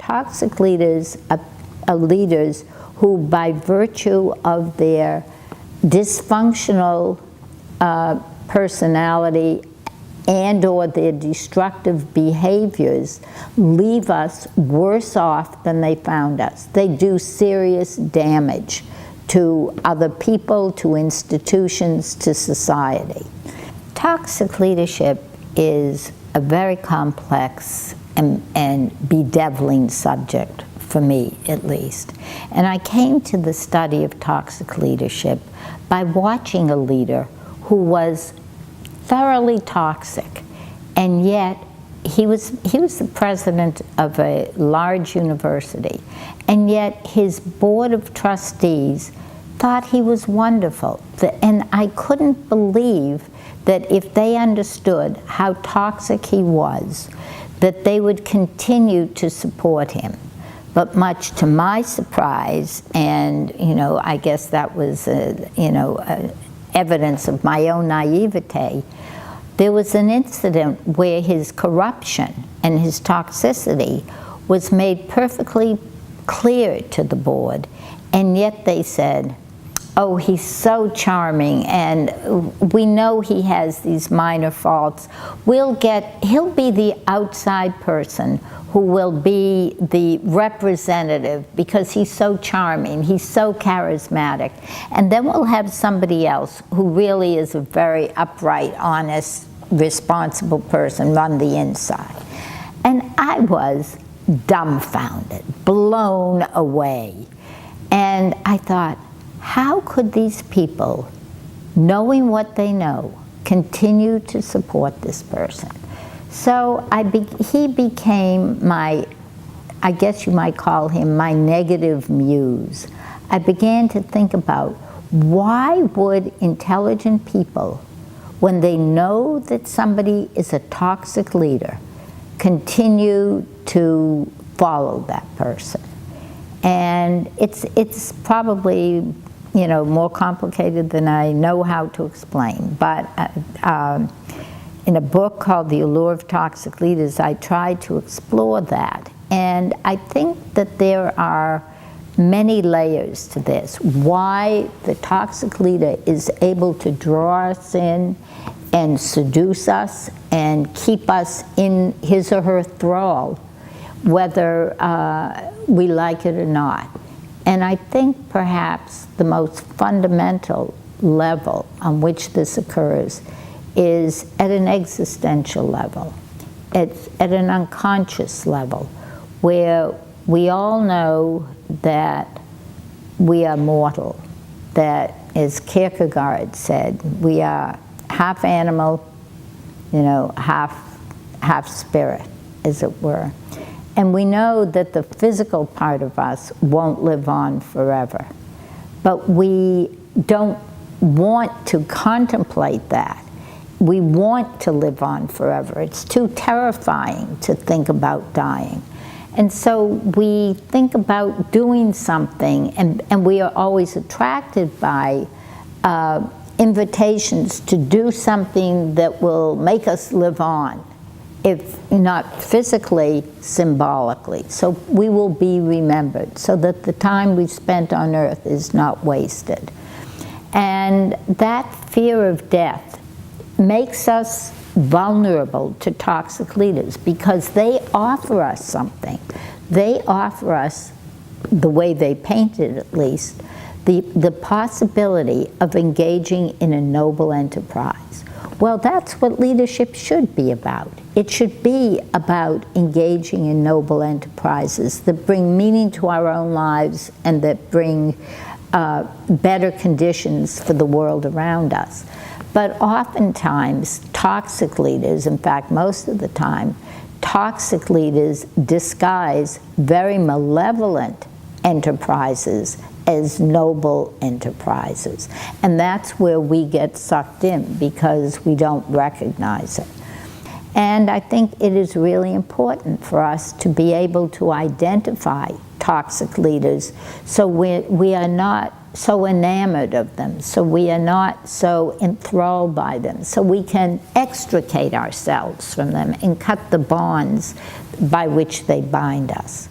Toxic leaders are leaders who, by virtue of their dysfunctional personality and or their destructive behaviors, leave us worse off than they found us. They do serious damage to other people, to institutions, to society. Toxic leadership is a very complex and bedeviling subject, for me at least. And I came to the study of toxic leadership by watching a leader who was thoroughly toxic, and yet he was the president of a large university, and yet his board of trustees thought he was wonderful. And I couldn't believe that if they understood how toxic he was, that they would continue to support him. But much to my surprise, and I guess that was evidence of my own naivete, there was an incident where his corruption and his toxicity was made perfectly clear to the board, and yet they said, oh, he's so charming, and we know he has these minor faults. He'll be the outside person who will be the representative because he's so charming, he's so charismatic. And then we'll have somebody else who really is a very upright, honest, responsible person run the inside. And I was dumbfounded, blown away. And I thought, how could these people, knowing what they know, continue to support this person? So he became my, I guess you might call him my negative muse. I began to think about, why would intelligent people, when they know that somebody is a toxic leader, continue to follow that person? And it's probably more complicated than I know how to explain. But in a book called The Allure of Toxic Leaders, I tried to explore that. And I think that there are many layers to this. Why the toxic leader is able to draw us in and seduce us and keep us in his or her thrall, whether we like it or not. And I think perhaps the most fundamental level on which this occurs is at an existential level. It's at an unconscious level, where we all know that we are mortal, that, as Kierkegaard said, we are half animal, half spirit, as it were. And we know that the physical part of us won't live on forever. But we don't want to contemplate that. We want to live on forever. It's too terrifying to think about dying. And so we think about doing something, and we are always attracted by invitations to do something that will make us live on, if not physically, symbolically. So we will be remembered, so that the time we spent on earth is not wasted. And that fear of death makes us vulnerable to toxic leaders, because they offer us something. They offer us, the way they paint it at least, the possibility of engaging in a noble enterprise. Well, that's what leadership should be about. It should be about engaging in noble enterprises that bring meaning to our own lives and that bring better conditions for the world around us. But oftentimes, toxic leaders, in fact, most of the time, toxic leaders disguise very malevolent enterprises as noble enterprises. And that's where we get sucked in, because we don't recognize it. And I think it is really important for us to be able to identify toxic leaders, so we are not so enamored of them, so we are not so enthralled by them, so we can extricate ourselves from them and cut the bonds by which they bind us.